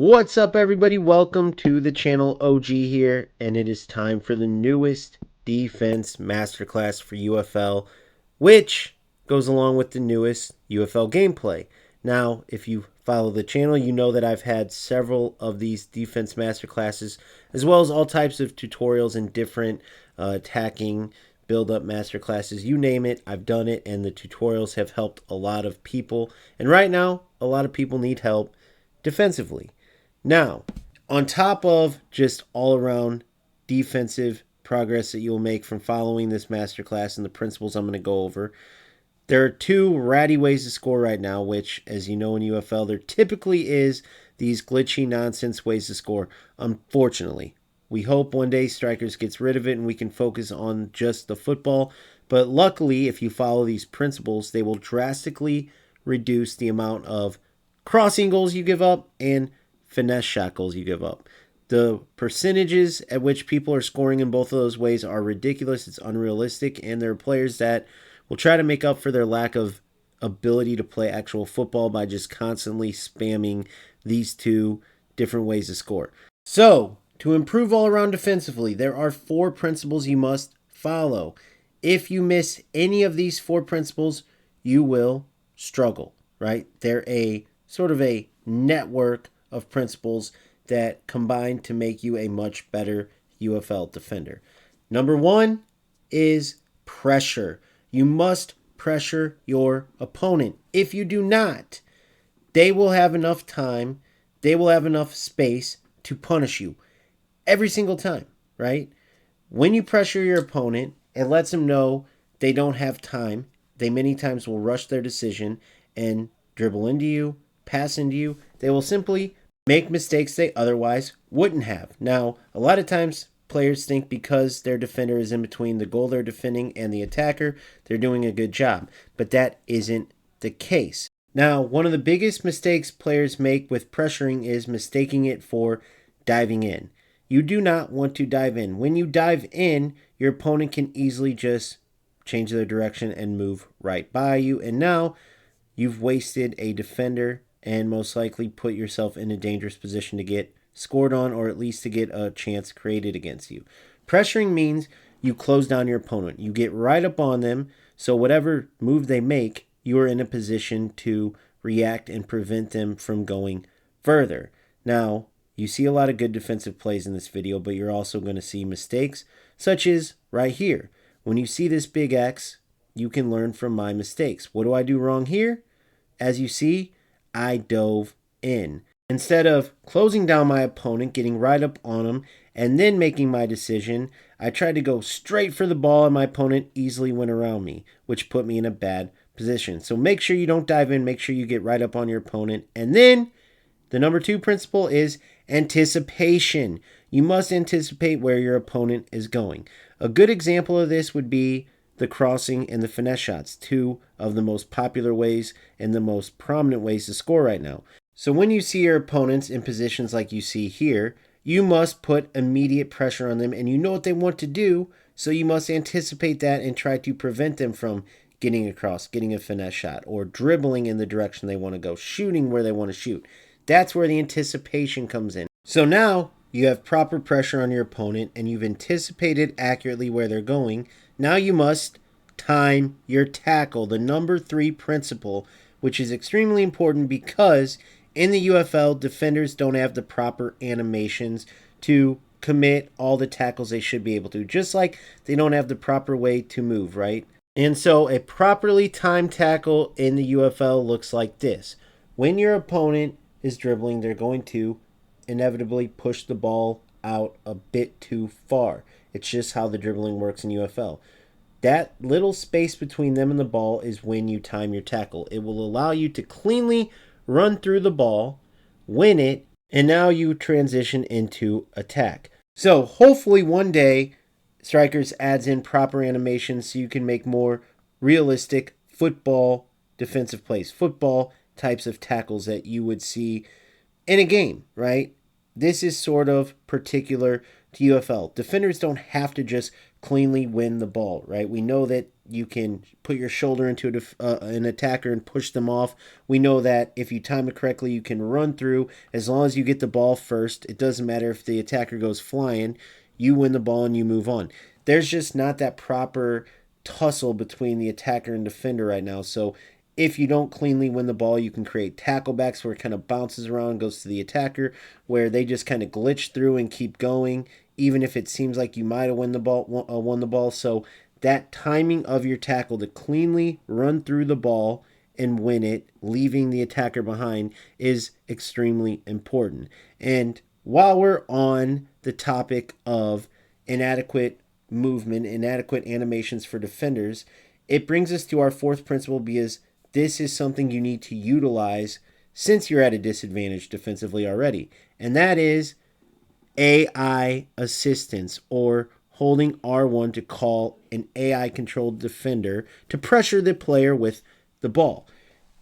What's up, everybody? Welcome to the channel. OG here, and it is time for the newest defense masterclass for UFL, which goes along with the newest UFL gameplay. Now, if you follow the channel, you know that I've had several of these defense masterclasses, as well as all types of tutorials and different attacking build-up masterclasses. You name it, I've done it, and the tutorials have helped a lot of people. And right now, a lot of people need help defensively. Now, on top of just all-around defensive progress that you'll make from following this masterclass and the principles I'm going to go over, there are two ratty ways to score right now, which, as you know in UFL, there typically is these glitchy nonsense ways to score, unfortunately. We hope one day Strikers gets rid of it and we can focus on just the football, but luckily, if you follow these principles, they will drastically reduce the amount of crossing goals you give up and finesse shot goals you give up. The percentages at which people are scoring in both of those ways are ridiculous. It's unrealistic, and there are players that will try to make up for their lack of ability to play actual football by just constantly spamming these two different ways to score. So, to improve all around defensively, there are 4 principles you must follow. If you miss any of these 4 principles, you will struggle, right? They're a sort of a network of principles that combine to make you a much better UFL defender. Number 1 is pressure. You must pressure your opponent. If you do not, they will have enough time, they will have enough space to punish you every single time, right? When you pressure your opponent, it lets them know they don't have time. They many times will rush their decision and dribble into you, pass into you. They will simply make mistakes they otherwise wouldn't have. Now, a lot of times players think because their defender is in between the goal they're defending and the attacker, they're doing a good job. But that isn't the case. Now, one of the biggest mistakes players make with pressuring is mistaking it for diving in. You do not want to dive in. When you dive in, your opponent can easily just change their direction and move right by you. And now you've wasted a defender and most likely put yourself in a dangerous position to get scored on, or at least to get a chance created against you. Pressuring means you close down your opponent. You get right up on them, so whatever move they make, you are in a position to react and prevent them from going further. Now, you see a lot of good defensive plays in this video, but you're also going to see mistakes, such as right here. When you see this big X, you can learn from my mistakes. What do I do wrong here? As you see, I dove in. Instead of closing down my opponent, getting right up on him, and then making my decision, I tried to go straight for the ball and my opponent easily went around me, which put me in a bad position. So make sure you don't dive in, make sure you get right up on your opponent. And then the number 2 principle is anticipation. You must anticipate where your opponent is going. A good example of this would be the crossing and the finesse shots, 2 of the most popular ways and the most prominent ways to score right now. So when you see your opponents in positions like you see here, you must put immediate pressure on them, and you know what they want to do, so you must anticipate that and try to prevent them from getting across, getting a finesse shot, or dribbling in the direction they want to go, shooting where they want to shoot. That's where the anticipation comes in. So now you have proper pressure on your opponent and you've anticipated accurately where they're going. Now you must time your tackle, the number 3 principle, which is extremely important because in the UFL, defenders don't have the proper animations to commit all the tackles they should be able to, just like they don't have the proper way to move, right? And so a properly timed tackle in the UFL looks like this. When your opponent is dribbling, they're going to inevitably push the ball out a bit too far. It's just how the dribbling works in UFL. That little space between them and the ball is when you time your tackle. It will allow you to cleanly run through the ball, win it, and now you transition into attack. So hopefully one day Strikers adds in proper animation so you can make more realistic football defensive plays, football types of tackles that you would see in a game, right? This is sort of particular to UFL. Defenders don't have to just cleanly win the ball, right? We know that you can put your shoulder into an attacker and push them off. We know that if you time it correctly, you can run through. As long as you get the ball first, it doesn't matter if the attacker goes flying. You win the ball and you move on. There's just not that proper tussle between the attacker and defender right now. So if you don't cleanly win the ball, you can create tacklebacks where it kind of bounces around, goes to the attacker, where they just kind of glitch through and keep going, even if it seems like you might have won the ball. So that timing of your tackle to cleanly run through the ball and win it, leaving the attacker behind, is extremely important. And while we're on the topic of inadequate movement, inadequate animations for defenders, it brings us to our fourth principle, because this is something you need to utilize since you're at a disadvantage defensively already. And that is AI assistance, or holding R1 to call an AI controlled defender to pressure the player with the ball.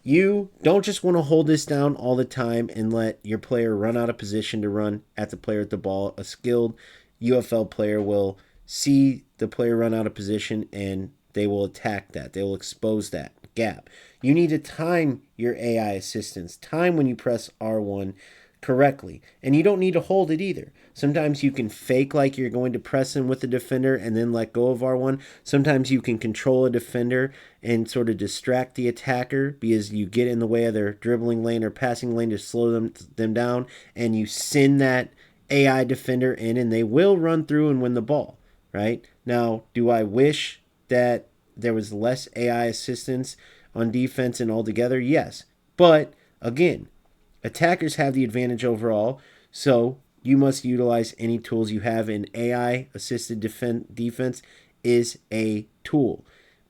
You don't just want to hold this down all the time and let your player run out of position to run at the player with the ball. A skilled UFL player will see the player run out of position and they will attack that. They will expose that gap. You need to time your AI assistance, time when you press R1 correctly. And you don't need to hold it either. Sometimes you can fake like you're going to press in with the defender and then let go of R1. Sometimes you can control a defender and sort of distract the attacker because you get in the way of their dribbling lane or passing lane to slow them down, and you send that AI defender in and they will run through and win the ball, right? Now, do I wish that there was less AI assistance on defense and altogether? Yes. But again, attackers have the advantage overall, so you must utilize any tools you have, and AI-assisted defense is a tool.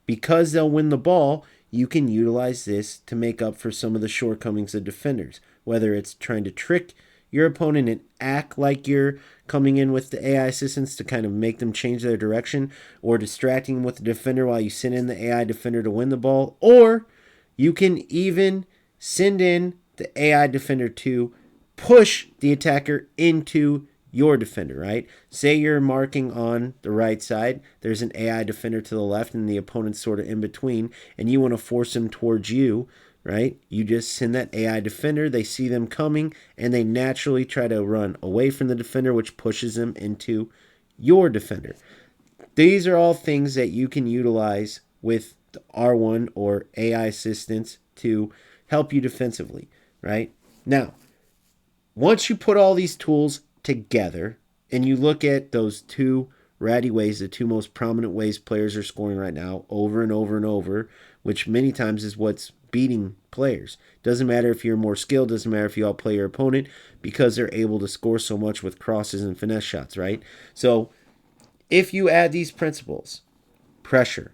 Because they'll win the ball, you can utilize this to make up for some of the shortcomings of defenders, whether it's trying to trick your opponent and act like you're coming in with the AI assistance to kind of make them change their direction, or distracting them with the defender while you send in the AI defender to win the ball, or you can even send in the AI defender to push the attacker into your defender, right? Say you're marking on the right side, there's an AI defender to the left and the opponent's sort of in between, and you want to force them towards you, right? You just send that AI defender, they see them coming, and they naturally try to run away from the defender, which pushes them into your defender. These are all things that you can utilize with the R1 or AI assistance to help you defensively, right? Now, once you put all these tools together and you look at those two ratty ways, the two most prominent ways players are scoring right now, over and over and over, which many times is what's beating players. Doesn't matter if you're more skilled, doesn't matter if you outplay your opponent, because they're able to score so much with crosses and finesse shots, right? So if you add these principles, pressure,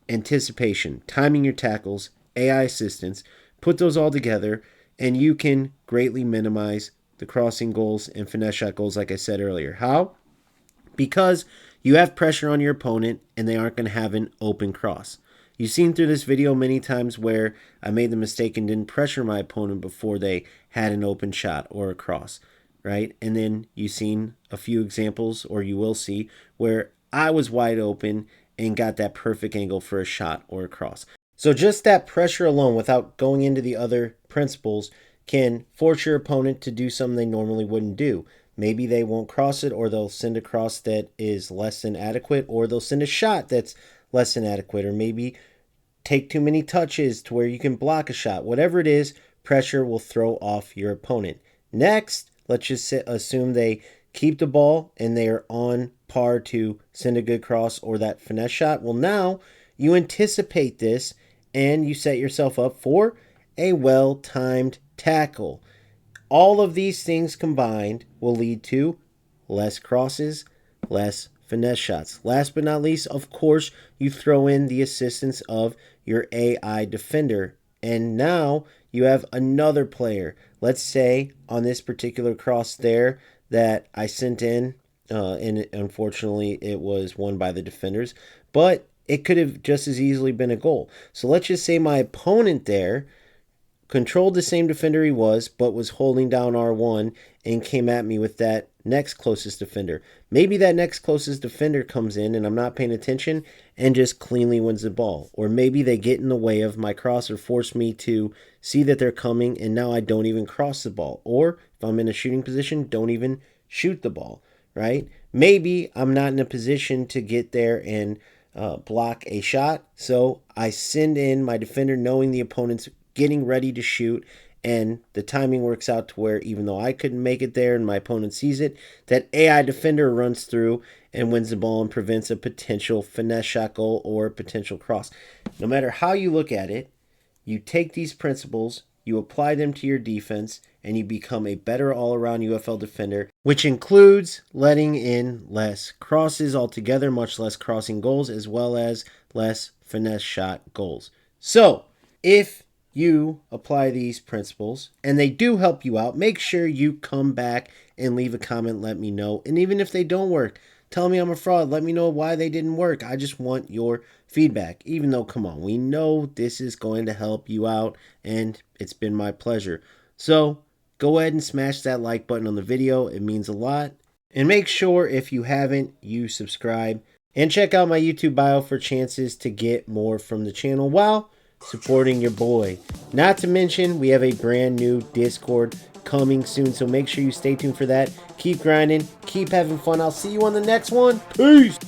anticipation, timing your tackles, AI assistance, put those all together, and you can greatly minimize the crossing goals and finesse shot goals, like I said earlier. How? Because you have pressure on your opponent and they aren't going to have an open cross. You've seen through this video many times where I made the mistake and didn't pressure my opponent before they had an open shot or a cross, right? And then you've seen a few examples, or you will see, where I was wide open and got that perfect angle for a shot or a cross. So just that pressure alone, without going into the other principles, can force your opponent to do something they normally wouldn't do. Maybe they won't cross it, or they'll send a cross that is less than adequate, or they'll send a shot that's less than adequate, or maybe take too many touches to where you can block a shot. Whatever it is, pressure will throw off your opponent. Next, let's just assume they keep the ball and they are on par to send a good cross or that finesse shot. Well, now you anticipate this and you set yourself up for a well-timed tackle. All of these things combined will lead to less crosses, less finesse shots. Last but not least, of course, you throw in the assistance of your AI defender. And now you have another player. Let's say on this particular cross there that I sent in, and unfortunately it was won by the defenders, but it could have just as easily been a goal. So let's just say my opponent there controlled the same defender he was, but was holding down R1 and came at me with that next closest defender. Maybe that next closest defender comes in and I'm not paying attention and just cleanly wins the ball. Or maybe they get in the way of my cross or force me to see that they're coming and now I don't even cross the ball. Or if I'm in a shooting position, don't even shoot the ball, right? Maybe I'm not in a position to get there and block a shot, so I send in my defender knowing the opponent's getting ready to shoot, and the timing works out to where even though I couldn't make it there and my opponent sees it, that AI defender runs through and wins the ball and prevents a potential finesse shot goal or a potential cross. No matter how you look at it, you take these principles, you apply them to your defense, and you become a better all-around UFL defender, which includes letting in less crosses altogether, much less crossing goals, as well as less finesse shot goals. So, if you apply these principles and they do help you out, make sure you come back and leave a comment, let me know. And even if they don't work, tell me I'm a fraud. Let me know why they didn't work. I just want your feedback. Even though, come on, we know this is going to help you out, and it's been my pleasure. So go ahead and smash that like button on the video. It means a lot. And make sure, if you haven't, you subscribe. And check out my YouTube bio for chances to get more from the channel while supporting your boy. Not to mention, we have a brand new Discord coming soon, so make sure you stay tuned for that. Keep grinding, keep having fun. I'll see you on the next one. Peace!